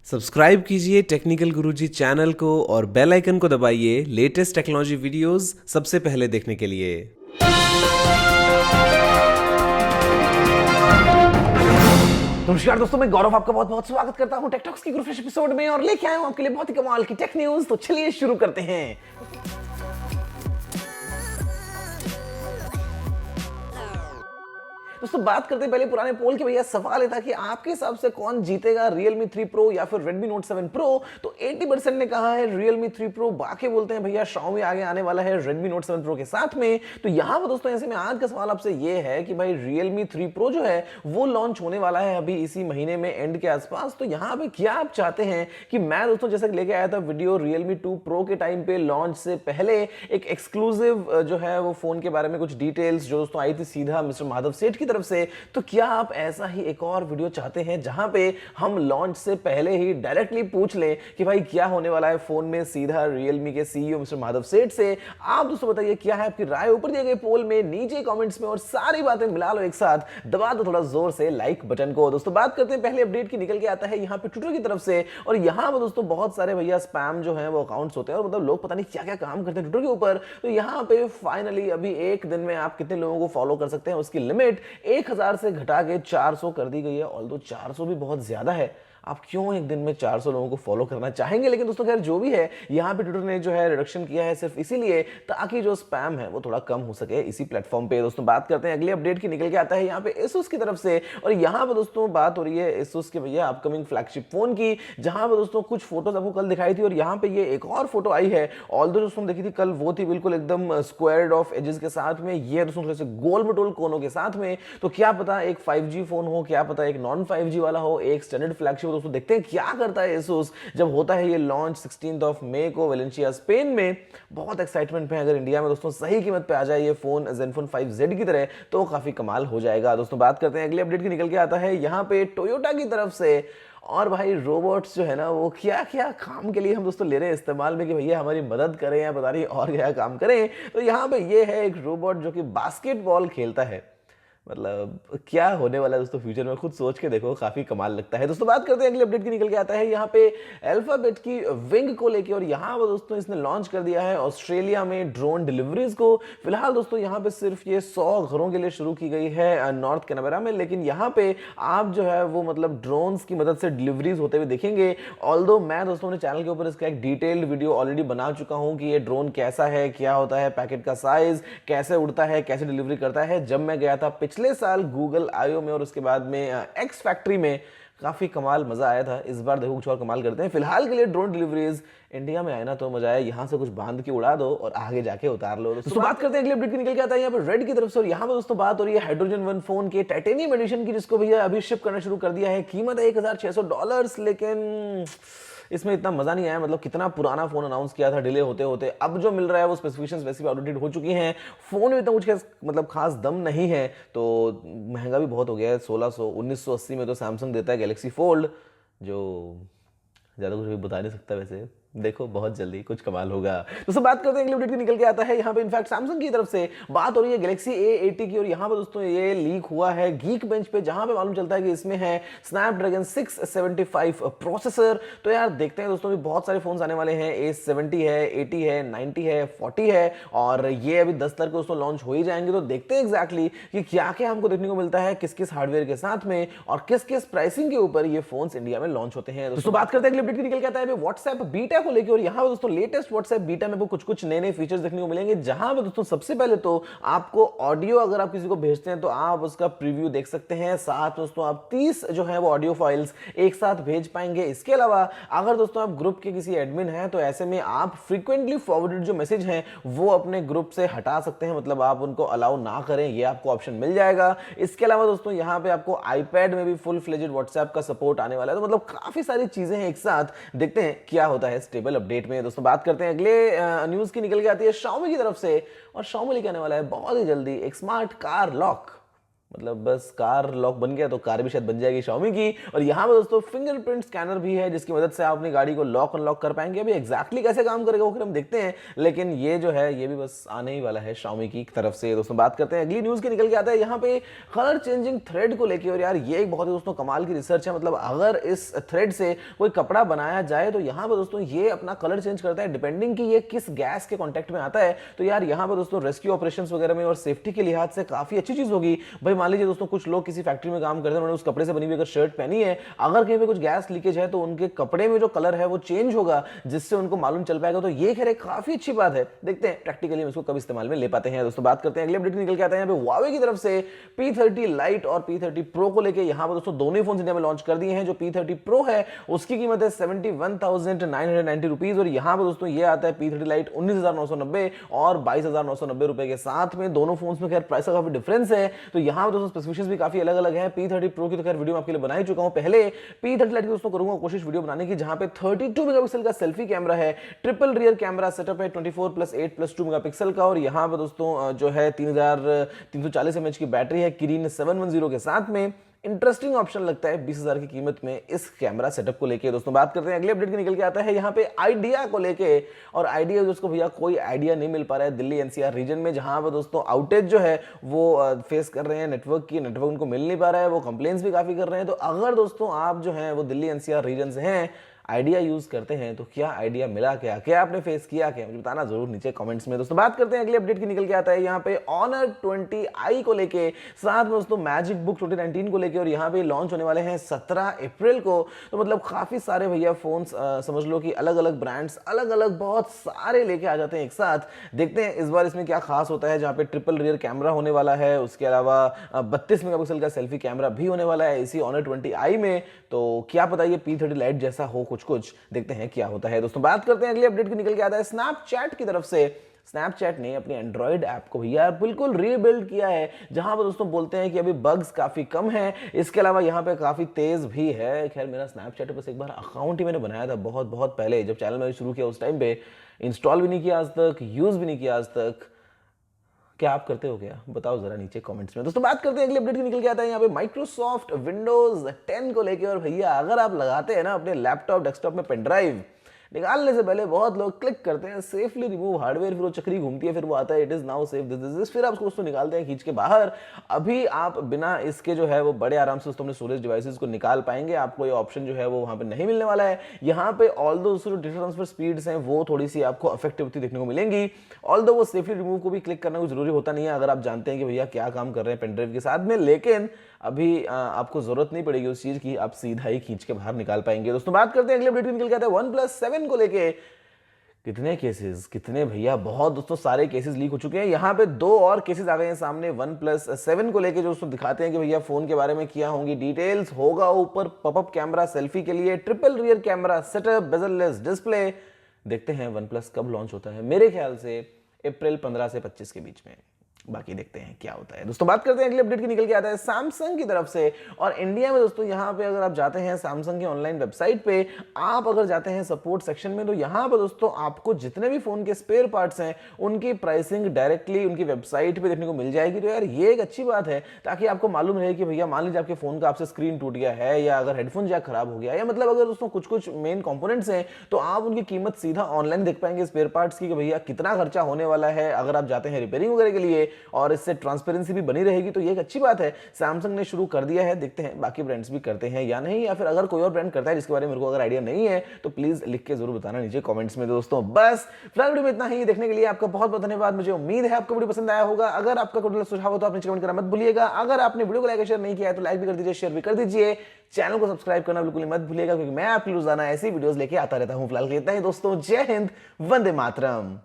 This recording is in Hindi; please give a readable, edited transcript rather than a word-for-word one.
सब्सक्राइब कीजिए टेक्निकल गुरुजी चैनल को और बेल आइकन को दबाइए लेटेस्ट टेक्नोलॉजी वीडियोस सबसे पहले देखने के लिए। नमस्कार दोस्तों, मैं गौरव आपका बहुत बहुत स्वागत करता हूं टेक टॉक्स की फ्रेश एपिसोड में और लेके आया हूं आपके लिए बहुत ही कमाल की टेक न्यूज। तो चलिए शुरू करते हैं। दोस्तों बात करते हैं पहले पुराने पोल के। भैया सवाल ये था कि आपके हिसाब से कौन जीतेगा, Realme 3 Pro या फिर Redmi Note 7 Pro। तो 80% ने कहा है Realme 3 Pro, बाकी बोलते हैं भैया Xiaomi आगे आने वाला है Redmi Note 7 Pro के साथ में। तो यहां पर दोस्तों ऐसे में आज का सवाल आपसे ये है कि भाई Realme 3 Pro जो है वो लॉन्च होने वाला है अभी इसी महीने में एंड के आसपास। तो यहाँ पे क्या आप चाहते हैं कि मैं दोस्तों जैसे लेके आया था वीडियो Realme 2 Pro के टाइम पे लॉन्च से पहले एक एक्सक्लूसिव जो है वो फोन के बारे में कुछ डिटेल्स जो दोस्तों आई थी सीधा मिस्टर माधव सेठ की तरफ से। तो क्या आप ऐसा ही एक और वीडियो चाहते हैं जहां पे हम लॉन्च से पहले ही डायरेक्टली पूछ लें कि भाई क्या होने वाला है फोन में, सीधा Realme के सीईओ मिस्टर माधव सेठ से? आप दोस्तों बताइए क्या है आपकी राय ऊपर दिए गए पोल में, नीचे कमेंट्स में, और सारी बातें मिला लो एक साथ, दबा दो थोड़ा जोर से लाइक बटन को। दोस्तों बात करते हैं पहले अपडेट की। निकल के आता है यहाँ पे ट्विटर की तरफ से, और यहाँ पर दोस्तों बहुत सारे भैया स्पैम जो है वो अकाउंट्स होते हैं और मतलब लोग पता नहीं क्या क्या काम करते हैं ट्विटर के ऊपर। तो यहाँ पे फाइनली अभी एक दिन में आप कितने लोगों को फॉलो कर सकते हैं उसकी लिमिट 1000 से घटा के 400 कर दी गई है। ऑल्दो 400 भी बहुत ज्यादा है, आप क्यों एक दिन में 400 लोगों को फॉलो करना चाहेंगे? लेकिन दोस्तों खैर जो भी है, यहाँ पे ट्विटर ने जो है रिडक्शन किया है सिर्फ इसीलिए ताकि जो स्पैम है वो थोड़ा कम हो सके इसी प्लेटफॉर्म पे। दोस्तों बात करते हैं अगली अपडेट की। निकल के आता है यहाँ पे Asus की तरफ से, और यहाँ पे दोस्तों बात हो रही है Asus के भैया अपकमिंग फ्लैगशिप फोन की, जहां पे दोस्तों कुछ फोटोज आपको कल दिखाई थी और यहाँ पे ये एक और फोटो आई है। ऑल्दो दोस्तों देखी थी कल वो थी बिल्कुल एकदम स्क्वायर्ड ऑफ एजेस के साथ में, ये दोस्तों थोड़े से गोल मटोल कोनों के साथ में। तो क्या पता एक 5G फोन हो, क्या पता एक नॉन 5G वाला हो, एक स्टैंडर्ड फ्लैगशिप। दोस्तों देखते हैं क्या करता है Asus जब होता है ये लॉन्च 16 मई को वेलेंसिया स्पेन में। बहुत एक्साइटमेंट पे, अगर इंडिया में दोस्तों सही कीमत पे आ जाए ये फोन Zenfone 5Z की तरह तो काफी कमाल हो जाएगा। दोस्तों बात करते हैं अगली अपडेट की। निकल के आता है यहाँ पे टोयोटा की तरफ से, और भाई रोबोट्स जो है ना वो क्या क्या काम के लिए हम दोस्तों ले रहे हैं इस्तेमाल में कि भैया हमारी मदद करें या पता नहीं और क्या काम करें। तो यहाँ पे ये है एक रोबोट जो कि बास्केटबॉल खेलता है। मतलब क्या होने वाला है दोस्तों फ्यूचर में, खुद सोच के देखो, काफी कमाल लगता है। दोस्तों बात करते हैं अगली अपडेट की। निकल के आता है यहाँ पे अल्फाबेट की विंग को लेके, और यहाँ पर दोस्तों इसने लॉन्च कर दिया है ऑस्ट्रेलिया में ड्रोन डिलीवरीज को। फिलहाल दोस्तों यहाँ पे सिर्फ ये 100 घरों के लिए शुरू की गई है नॉर्थ कैनबरा में, लेकिन यहाँ पे आप जो है वो मतलब ड्रोन्स की मदद से डिलीवरीज होते हुए देखेंगे। ऑल्दो मैं दोस्तों अपने चैनल के ऊपर इसका एक डिटेल्ड वीडियो ऑलरेडी बना चुका हूँ कि ये ड्रोन कैसा है, क्या होता है, पैकेट का साइज कैसे उड़ता है, कैसे डिलीवरी करता है। जब मैं गया था पिछले साल गूगल आईओ में और उसके बाद में एक्स फैक्ट्री में, काफी कमाल मजा आया था। इस बार देखो कुछ और कमाल करते हैं। फिलहाल के लिए ड्रोन डिलीवरीज इंडिया में आए ना तो मजा आया, यहां से कुछ बांध के उड़ा दो और आगे जाके उतार लो। दोस्तों बात करते हैं अगले अपडेट की। निकल के आता है यहाँ पर रेड की तरफ से, और यहाँ पर दोस्तों बात हो रही है हाइड्रोजन वन फोन के टाइटेनियम एडिशन की, जिसको भैया अभी शिप करना शुरू कर दिया है। कीमत है $1600, लेकिन इसमें इतना मजा नहीं आया। मतलब कितना पुराना फोन अनाउंस किया था डिले होते होते, अब जो मिल रहा है वो स्पेसिफिकेशंस वैसे भी आउटडेटेड हो चुकी हैं। फोन में इतना कुछ मतलब खास दम नहीं है, तो महंगा भी बहुत हो गया है। 1600 1980 में तो सैमसंग देता है गैलेक्सी फोल्ड, जो ज़्यादा कुछ भी बता नहीं सकता। वैसे देखो बहुत जल्दी कुछ कमाल होगा। दोस्तों बात करते हैं अगले अपडेट की। निकल के आता है यहाँ पे इनफैक्ट सैमसंग की तरफ से बात हो रही है गैलेक्सी A80 की, और यहाँ पर दोस्तों ये लीक हुआ है गीक बेंच पे, जहां पे मालूम चलता है कि इसमें है स्नैपड्रैगन 675 प्रोसेसर। तो यार देखते हैं दोस्तों, भी बहुत सारे फोन आने वाले हैं। A70 है, 80 है, 90 है, 40 है, और ये अभी 10 तारीख को दोस्तों लॉन्च हो ही जाएंगे। तो देखते हैं एग्जैक्टली कि क्या क्या हमको देखने को मिलता है, किस किस हार्डवेयर के साथ में और किस किस प्राइसिंग के ऊपर ये फोन इंडिया में लॉन्च होते हैं। दोस्तों बात करते हैं अगले अपडेट की। निकल के आता है व्हाट्सएप बीटा को लेकर, और यहाँ पर दोस्तों लेटेस्ट व्हाट्सएप बीटा में कुछ कुछ नए नए फीचर्स देखने को मिलेंगे। जहां पर दोस्तों सबसे पहले तो आपको ऑडियो अगर आप किसी को भेजते हैं तो आप उसका प्रीव्यू देख सकते हैं। साथ दोस्तों आप 30 जो है वो ऑडियो फाइल्स एक साथ भेज पाएंगे। इसके अलावा अगर दोस्तों आप ग्रुप के किसी एडमिन हैं तो ऐसे में आप फ्रीक्वेंटली फॉरवर्डेड जो मैसेज हैं वो अपने ग्रुप से हटा सकते हैं, मतलब आप उनको अलाउ ना करें, ये आपको ऑप्शन मिल जाएगा। इसके अलावा दोस्तों यहाँ पे आपको आईपैड में भी फुल फ्लेजेड व्हाट्सएप का सपोर्ट आने वाला है। तो मतलब काफी सारी चीजें हैं एक साथ, देखते हैं क्या होता है स्टेबल अपडेट में। दोस्तों बात करते हैं अगले न्यूज की। निकल के आती है Xiaomi की तरफ से, और Xiaomi लेके आने वाला है बहुत ही जल्दी एक स्मार्ट कार लॉक। मतलब बस कार लॉक बन गया तो कार भी शायद बन जाएगी Xiaomi की। और यहाँ पे दोस्तों फिंगरप्रिंट स्कैनर भी है जिसकी मदद से आप अपनी गाड़ी को लॉक अनलॉक कर पाएंगे। अभी एग्जैक्टली कैसे काम करेगा वो फिर हम देखते हैं, लेकिन ये जो है ये भी बस आने ही वाला है Xiaomi की तरफ से। दोस्तों बात करते हैं अगली न्यूज की, निकल के आता है यहाँ पे कलर चेंजिंग थ्रेड को लेकर। और यार ये एक बहुत ही दोस्तों कमाल की रिसर्च है। मतलब अगर इस थ्रेड से कोई कपड़ा बनाया जाए तो यहाँ पे दोस्तों ये अपना कलर चेंज करता है डिपेंडिंग कि ये किस गैस के कॉन्टेक्ट में आता है। तो यार यहाँ पे दोस्तों रेस्क्यू ऑपरेशंस वगैरह में और सेफ्टी के लिहाज से काफी अच्छी चीज होगी। भाई मान लीजिए दोस्तों कुछ लोग किसी फैक्ट्री में काम करते हैं, उन्होंने उस कपड़े से बनी हुई अगर शर्ट पहनी है, अगर कहीं पे कुछ गैस लीकेज है तो उनके कपड़े में जो कलर है वो चेंज होगा, जिससे उनको मालूम चल पाएगा। तो ये खैर काफी अच्छी बात है। देखते हैं प्रैक्टिकली हम इसको कब इस्तेमाल में ले पाते हैं। दोस्तों बात करते हैं अगले अपडेट निकल के आता है यहाँ पे Huawei की तरफ से P30 Lite और P30 Pro को लेके। यहाँ पर दोस्तों दोनों ही फोन इंडिया में लॉन्च कर दिए हैं। जो P30 Pro है उसकी कीमत है 71,990 रुपीज और यहाँ पर दोस्तों ये आता है P30 Lite 19,990 और 22,990 रुपए के साथ में। दोनों फोन में खैर प्राइस का काफी डिफरेंस है। तो यहाँ पर दोस्तों स्पेसिफिकेशंस भी काफी अलग अलग है। P30 Pro की तो खैर वीडियो मैं आपके लिए बना ही चुका हूं पहले। P30 Lite की दोस्तों करूंगा कोशिश वीडियो बनाने की जहां पे 32 मेगापिक्सल का सेल्फी कैमरा है, ट्रिपल रियर कैमरा सेटअप है 24+8+2 मेगापिक्सल का। और यहां पर दोस्तों जो है 3340 mAh की बैटरी है किरीन 710 के साथ में। इंटरेस्टिंग ऑप्शन लगता है 20,000 की कीमत में इस कैमरा सेटअप को लेके। दोस्तों बात करते हैं अगले अपडेट की, निकल के आता है यहाँ पे आइडिया को लेके। और आइडिया दोस्तों भैया कोई आइडिया नहीं मिल पा रहा है दिल्ली एनसीआर रीजन में, जहां पर दोस्तों आउटेज जो है वो फेस कर रहे हैं नेटवर्क उनको मिल नहीं पा रहा है। वो कंप्लेंट्स भी काफी कर रहे हैं। तो अगर दोस्तों आप जो है वो दिल्ली एनसीआर रीजन से हैं, आइडिया यूज करते हैं, तो क्या आइडिया मिला, क्या आपने फेस किया, क्या मुझे बताना जरूर नीचे कमेंट्स में। दोस्तों बात करते हैं अगले अपडेट की, निकल के आता है यहाँ पे Honor 20i को लेके, साथ में दोस्तों Magicbook 2019 को लेके। और यहाँ पे लॉन्च होने वाले हैं 17 अप्रैल को। तो मतलब काफी सारे भैया फोन्स समझ लो कि अलग अलग ब्रांड्स अलग अलग बहुत सारे लेके आ जाते हैं एक साथ। देखते हैं इस बार इसमें क्या खास होता है। जहाँ पे ट्रिपल रियर कैमरा होने वाला है, उसके अलावा 32 मेगापिक्सल का सेल्फी कैमरा भी होने वाला है इसी Honor 20i में। तो क्या पता ये P30 Lite जैसा हो कुछ देखते हैं क्या होता है। दोस्तों बात करते हैं अगले अपडेट की, निकल के आता है स्नैपचैट की तरफ से। स्नैपचैट ने अपनी एंड्रॉइड ऐप को भैया बिल्कुल रीबिल्ड किया है, जहां पर दोस्तों बोलते हैं कि अभी बग्स काफी कम है, इसके अलावा यहां पे काफी तेज भी है। खैर मेरा स्नैपचैट पे बस एक बार अकाउंट ही मैंने बनाया था बहुत बहुत पहले, जब चैनल मैंने शुरू किया उस टाइम पे। इंस्टॉल भी नहीं किया आज तक, यूज भी नहीं किया आज तक। क्या आप करते हो क्या, बताओ जरा नीचे कमेंट्स में। दोस्तों बात करते हैं अगले अपडेट की, निकल के आता है यहाँ पे माइक्रोसॉफ्ट विंडोज 10 को लेके। और भैया अगर आप लगाते हैं ना अपने लैपटॉप डेस्कटॉप में पेन ड्राइव, निकालने से पहले बहुत लोग क्लिक करते हैं सेफली रिमूव हार्डवेयर, फिर वो चक्री घूमती है, फिर वो आता है it is now safe this, फिर आप उसको दोस्तों निकालते हैं खींच के बाहर। अभी आप बिना इसके जो है वो बड़े आराम से दोस्तों अपने स्टोरेज डिवाइसेस को निकाल पाएंगे। आपको ये ऑप्शन जो है वो वहां पे नहीं मिलने वाला है। यहाँ पे ऑल्दो दोस्तों डेटा ट्रांसफर स्पीड्स हैं वो थोड़ी सी आपको अफेक्टिव होती देखने को मिलेंगी। ऑल्दो वो सेफली रिमूव को भी क्लिक करना कोई जरूरी होता नहीं है अगर आप जानते हैं कि भैया क्या काम कर रहे हैं पेनड्राइव के साथ में। लेकिन अभी आपको जरूरत नहीं पड़ेगी उस चीज की, आप सीधा ही खींच के बाहर निकाल पाएंगे। दोस्तों बात करते हैं अगले अपडेट निकल के आता है OnePlus 7 को लेके। कितने भैया बहुत दोस्तों सारे केसेस लीक हो चुके हैं। यहाँ पे दो और केसेस आ गए हैं सामने OnePlus 7 को लेके, जो दोस्तों दिखाते हैं कि भैया फोन के बारे में क्या होंगी डिटेल्स। होगा ऊपर पॉपअप कैमरा सेल्फी के लिए, triple rear camera setup, bezel-less display. देखते हैं OnePlus कब लॉन्च होता है, मेरे ख्याल से अप्रैल 15 से 25 के बीच में। बाकी देखते हैं क्या होता है। दोस्तों बात करते हैं अगले अपडेट की, निकल के आता है सैमसंग की तरफ से। और इंडिया में दोस्तों यहाँ पे अगर आप जाते हैं सैमसंग की ऑनलाइन वेबसाइट पे, आप अगर जाते हैं सपोर्ट सेक्शन में, तो यहाँ पर दोस्तों आपको जितने भी फोन के स्पेयर पार्ट्स हैं उनकी प्राइसिंग डायरेक्टली उनकी वेबसाइट पे देखने को मिल जाएगी। तो यार ये एक अच्छी बात है, ताकि आपको मालूम रहे कि भैया मान लीजिए आपके फोन का आपसे स्क्रीन टूट गया है, या अगर हेडफोन जैक खराब हो गया, या मतलब अगर दोस्तों कुछ मेन कंपोनेंट्स हैं, तो आप उनकी कीमत सीधा ऑनलाइन देख पाएंगे स्पेयर पार्ट्स की, कि भैया कितना खर्चा होने वाला है अगर आप जाते हैं रिपेयरिंग वगैरह के लिए। और इससे ट्रांसपेरेंसी भी बनी रहेगी। तो ये एक अच्छी बात है, सैमसंग ने शुरू कर दिया है। देखते हैं बाकी ब्रांड्स भी करते हैं या नहीं, या फिर अगर कोई और ब्रांड करता है जिसके बारे में मेरे को अगर आइडिया नहीं है तो प्लीज लिख के जरूर बताना नीचे कमेंट्स में। दोस्तों बस फिलहाल वीडियो में इतना ही, देखने के लिए आपका बहुत बहुत धन्यवाद। मुझे उम्मीद है आपको वीडियो पसंद आया होगा। अगर आपका कोई सुझाव हो तो आपने कमेंट करना मत भूलिएगा। अगर आपने वीडियो को लाइक शेयर नहीं किया है तो लाइक भी कर दीजिए, शेयर भी कर दीजिए। चैनल को सब्सक्राइब करना बिल्कुल मत भूलिएगा, क्योंकि मैं आपके रोजाना ऐसी वीडियोस लेके आता रहता हूं। फिलहाल इतना ही दोस्तों, जय हिंद, वंदे मातरम।